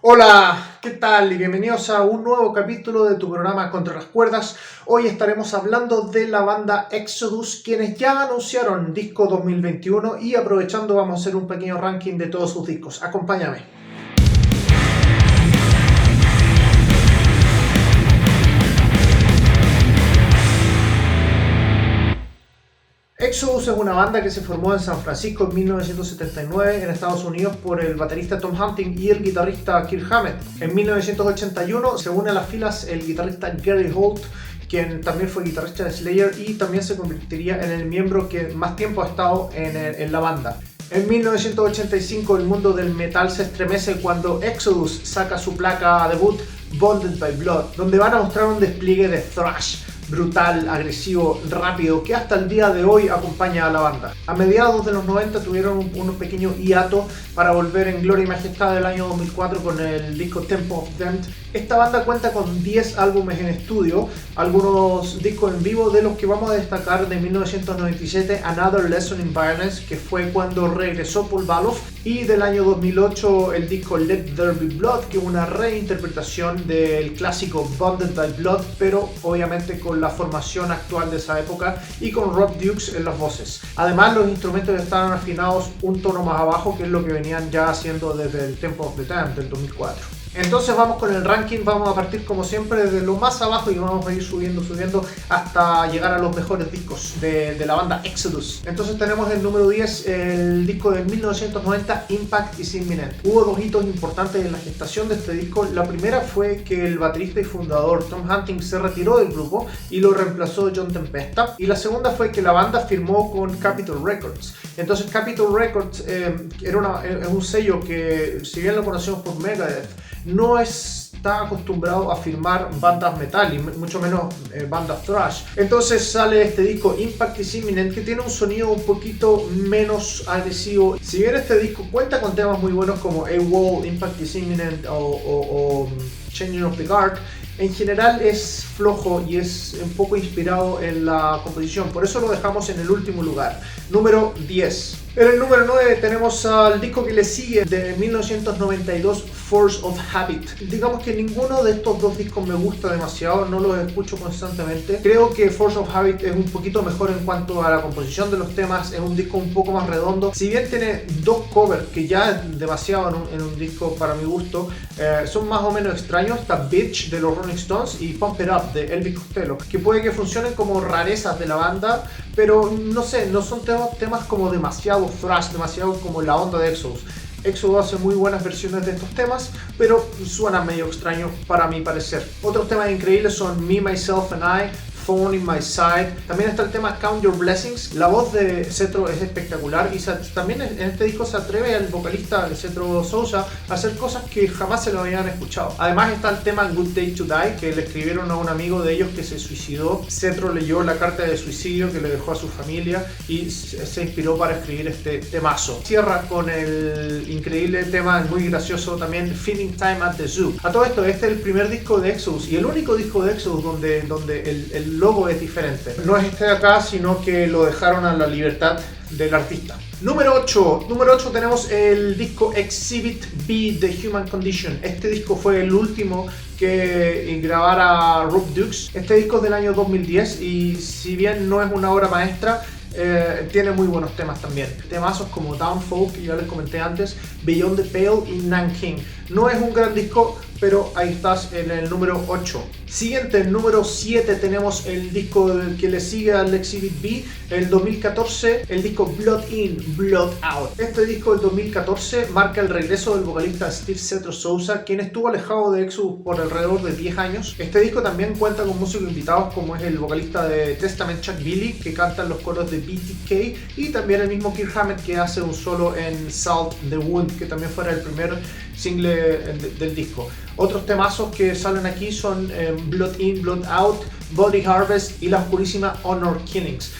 Hola, ¿qué tal? Y bienvenidos a un nuevo capítulo de tu programa Contra las Cuerdas. Hoy estaremos hablando de la banda Exodus, quienes ya anunciaron disco 2021 y aprovechando vamos a hacer un pequeño ranking de todos sus discos. Acompáñame. Exodus es una banda que se formó en San Francisco en 1979 en Estados Unidos por el baterista Tom Hunting y el guitarrista Kirk Hammett. En 1981 se une a las filas el guitarrista Gary Holt, quien también fue guitarrista de Slayer y también se convertiría en el miembro que más tiempo ha estado en la banda. En 1985 el mundo del metal se estremece cuando Exodus saca su placa debut Bonded by Blood, donde van a mostrar un despliegue de thrash brutal, agresivo, rápido, que hasta el día de hoy acompaña a la banda. A mediados de los 90 tuvieron un pequeño hiato para volver en gloria y majestad del año 2004 con el disco Temple of Damned. Esta banda cuenta con 10 álbumes en estudio, algunos discos en vivo, de los que vamos a destacar de 1997 Another Lesson in Violence, que fue cuando regresó Paul Baloff, y del año 2008 el disco Let There Be Blood, que es una reinterpretación del clásico Bonded by Blood, pero obviamente con la formación actual de esa época y con Rob Dukes en las voces. Además, los instrumentos estaban afinados un tono más abajo, que es lo que venían ya haciendo desde el Temple of the Damned del 2004. Entonces vamos con el ranking, vamos a partir como siempre desde lo más abajo y vamos a ir subiendo hasta llegar a los mejores discos de la banda Exodus. Entonces tenemos el número 10, el disco de 1990, Impact is Imminent. Hubo dos hitos importantes en la gestación de este disco. La primera fue que el baterista y fundador Tom Hunting se retiró del grupo y lo reemplazó John Tempesta. Y la segunda fue que la banda firmó con Capitol Records. Entonces Capitol Records es un sello que, si bien lo conocemos por Megadeth, no está acostumbrado a firmar bandas metal y mucho menos bandas thrash. Entonces sale este disco Impact is Imminent, que tiene un sonido un poquito menos agresivo. Si bien este disco cuenta con temas muy buenos como AWOL, Impact is Imminent o Changing of the Guard, en general es flojo y es un poco inspirado en la composición. Por eso lo dejamos en el último lugar, número 10. En el número 9 tenemos al disco que le sigue de 1992, Force of Habit. Digamos que ninguno de estos dos discos me gusta demasiado, no los escucho constantemente. Creo que Force of Habit es un poquito mejor en cuanto a la composición de los temas, es un disco un poco más redondo. Si bien tiene dos covers, que ya es demasiado en un disco para mi gusto, son más o menos extraños. Está Bitch de los Rolling Stones y Pump It Up de Elvis Costello, que puede que funcionen como rarezas de la banda, pero no sé, no son temas como demasiado thrash, demasiado como la onda de Exodus. Exodus hace muy buenas versiones de estos temas, pero suenan medio extraños para mi parecer. Otros temas increíbles son Me, Myself and I, Phone in My Side. También está el tema Count Your Blessings. La voz de Cetro es espectacular y también en este disco se atreve el vocalista Cetro Sousa a hacer cosas que jamás se lo habían escuchado. Además está el tema Good Day to Die, que le escribieron a un amigo de ellos que se suicidó. Cetro leyó la carta de suicidio que le dejó a su familia y se inspiró para escribir este temazo. Cierra con el increíble tema, muy gracioso también, Feeding Time at the Zoo. A todo esto, este es el primer disco de Exodus y el único disco de Exodus donde el logo es diferente. No es este de acá, sino que lo dejaron a la libertad del artista. Número 8 tenemos el disco Exhibit B de Human Condition. Este disco fue el último que grabara Rob Dukes. Este disco es del año 2010 y si bien no es una obra maestra, tiene muy buenos temas también. Temazos como Downfall, que ya les comenté antes, Beyond the Pale y Nanking. No es un gran disco, pero ahí estás en el número 8. Siguiente, el número 7, tenemos el disco que le sigue al Exhibit B, el 2014, el disco Blood In, Blood Out. Este disco del 2014 marca el regreso del vocalista Steve Cetro Sousa, quien estuvo alejado de Exodus por alrededor de 10 años. Este disco también cuenta con músicos invitados como es el vocalista de Testament Chuck Billy, que canta los coros de BTK, y también el mismo Kirk Hammett, que hace un solo en Salt the Wound, que también fuera el primer single del disco. Otros temazos que salen aquí son Blood In, Blood Out, Body Harvest y la oscurísima Honor Killings.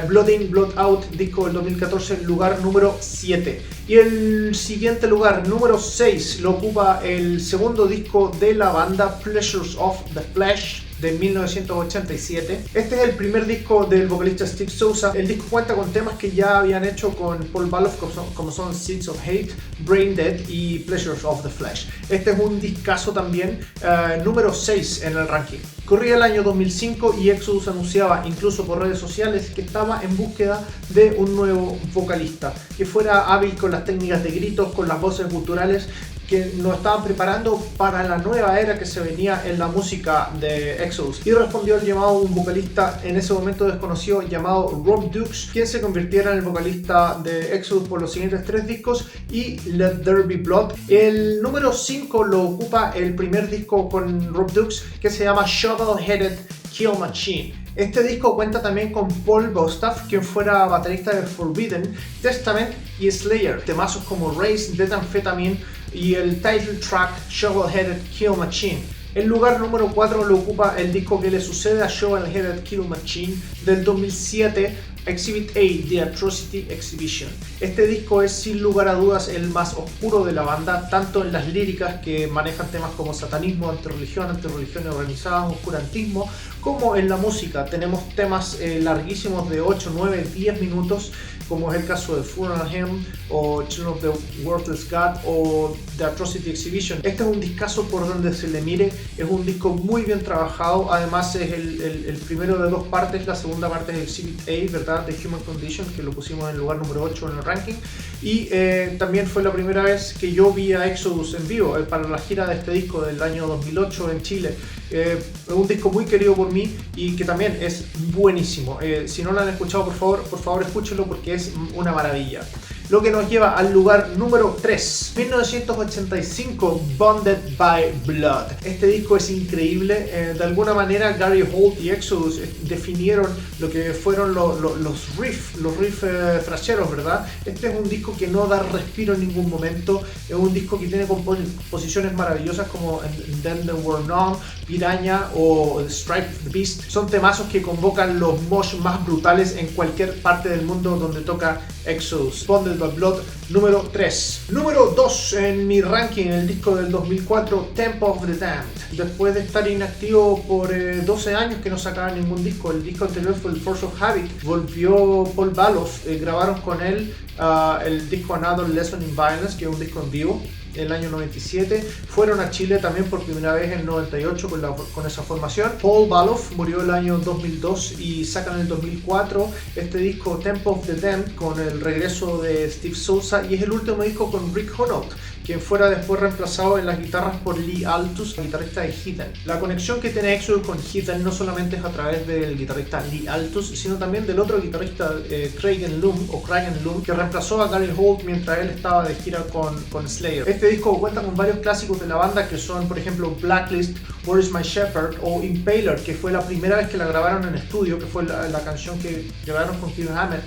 Blood In, Blood Out, disco del 2014, lugar número 7. Y el siguiente lugar, número 6, lo ocupa el segundo disco de la banda, Pleasures of the Flesh. de 1987. Este es el primer disco del vocalista Steve Souza. El disco cuenta con temas que ya habían hecho con Paul Baloff, como son Seeds of Hate, Brain Dead y Pleasures of the Flesh. Este es un discazo también, número 6 en el ranking. Corría el año 2005 y Exodus anunciaba incluso por redes sociales que estaba en búsqueda de un nuevo vocalista que fuera hábil con las técnicas de gritos, con las voces guturales, que nos estaban preparando para la nueva era que se venía en la música de Exodus. Y respondió al llamado un vocalista en ese momento desconocido llamado Rob Dukes, quien se convirtiera en el vocalista de Exodus por los siguientes 3 discos y Let There Be Blood. El número 5 lo ocupa el primer disco con Rob Dukes, que se llama Shovel-Headed Kill Machine. Este disco cuenta también con Paul Bostaph, quien fuera baterista de Forbidden, Testament y Slayer. Temazos como Race, Death Amphetamine y el title track Shovel-Headed Kill Machine. El lugar número 4 lo ocupa el disco que le sucede a Shovel-Headed Kill Machine del 2007, Exhibit A, The Atrocity Exhibition. Este disco es sin lugar a dudas el más oscuro de la banda, tanto en las líricas que manejan temas como satanismo, antirreligión organizada, oscurantismo, como en la música. Tenemos temas larguísimos de 8, 9, 10 minutos, como es el caso de Funeral Hymn o Children of the Worthless God o The Atrocity Exhibition. Este es un discazo por donde se le mire, es un disco muy bien trabajado, además es el primero de 2 partes, la segunda parte es Exhibit A, ¿verdad? De Human Condition, que lo pusimos en el lugar número 8 en el ranking, y también fue la primera vez que yo vi a Exodus en vivo para la gira de este disco del año 2008 en Chile. Es un disco muy querido por mí y que también es buenísimo. Si no lo han escuchado, por favor escúchenlo porque es una maravilla. Lo que nos lleva al lugar número 3, 1985, Bonded by Blood. Este disco es increíble. De alguna manera Gary Holt y Exodus definieron lo que fueron los riffs thrasheros, ¿verdad? Este es un disco que no da respiro en ningún momento. Es un disco que tiene composiciones maravillosas como Then There Were None, Piraña o Strike the Beast. Son temazos que convocan los mosh más brutales en cualquier parte del mundo donde toca Exodus. Bonded by Blood, número 3. Número 2 en mi ranking, el disco del 2004, Temple of the Damned. Después de estar inactivo por 12 años que no sacaba ningún disco, el disco anterior fue el Force of Habit, volvió Paul Baloff, grabaron con él el disco Another Lesson in Violence, que es un disco en vivo, el año 97. Fueron a Chile también por primera vez en el 98 con esa formación. Paul Baloff murió el año 2002 y sacan en el 2004 este disco Temple of the Damned con el regreso de Steve Souza, y es el último disco con Rick Hunolt, quien fuera después reemplazado en las guitarras por Lee Altus, guitarrista de Heathen. La conexión que tiene Exodus con Heathen no solamente es a través del guitarrista Lee Altus, sino también del otro guitarrista Craigen Loom, que reemplazó a Gary Holt mientras él estaba de gira con Slayer. Este disco cuenta con varios clásicos de la banda que son, por ejemplo, Blacklist, Where is My Shepherd o Impaler, que fue la primera vez que la grabaron en estudio, que fue la canción que grabaron con Kirk Hammett.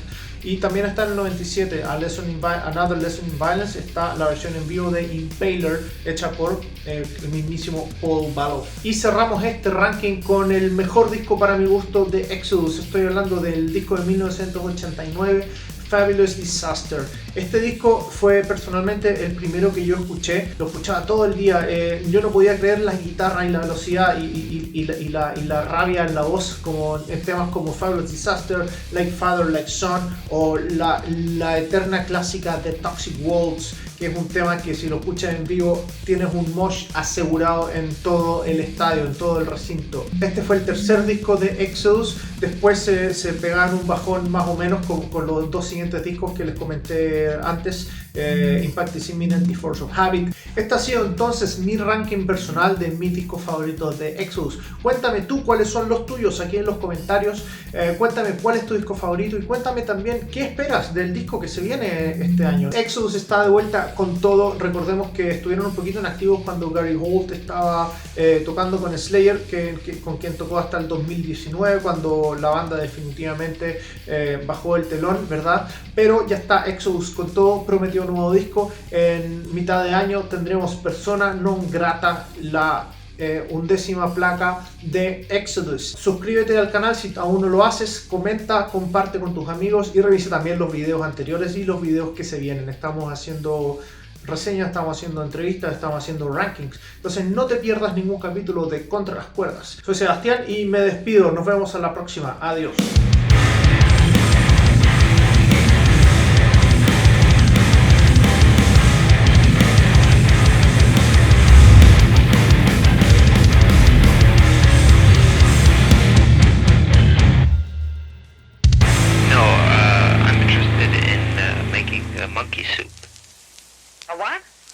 Y también está en el 97, Another Lesson in Violence, está la versión en vivo de Impaler, hecha por el mismísimo Paul Baloff. Y cerramos este ranking con el mejor disco para mi gusto de Exodus. Estoy hablando del disco de 1989, Fabulous Disaster. Este disco fue personalmente el primero que yo escuché, lo escuchaba todo el día. Yo no podía creer la guitarra y la velocidad y la rabia en la voz, como en temas como Fabulous Disaster, Like Father, Like Son, o la eterna clásica de Toxic Waltz, que es un tema que si lo escuchas en vivo tienes un mosh asegurado en todo el estadio, en todo el recinto. Este fue el tercer disco de Exodus. Después se pegaron un bajón más o menos con los 2 siguientes discos que les comenté antes, Impact is Imminent y Force of Habit. Este ha sido entonces mi ranking personal de mis discos favoritos de Exodus. Cuéntame tú cuáles son los tuyos aquí en los comentarios. Cuéntame cuál es tu disco favorito y cuéntame también qué esperas del disco que se viene este año. Exodus está de vuelta con todo. Recordemos que estuvieron un poquito inactivos cuando Gary Holt estaba tocando con Slayer, con quien tocó hasta el 2019, cuando la banda definitivamente bajó el telón, ¿verdad? Pero ya está Exodus con todo, prometió un nuevo disco. En mitad de año tendremos Persona Non Grata, la 11ª placa de Exodus. Suscríbete al canal si aún no lo haces, comenta, comparte con tus amigos y revisa también los videos anteriores y los videos que se vienen. Estamos haciendo reseñas, estamos haciendo entrevistas, estamos haciendo rankings. Entonces no te pierdas ningún capítulo de Contra las Cuerdas. Soy Sebastián y me despido. Nos vemos en la próxima. Adiós.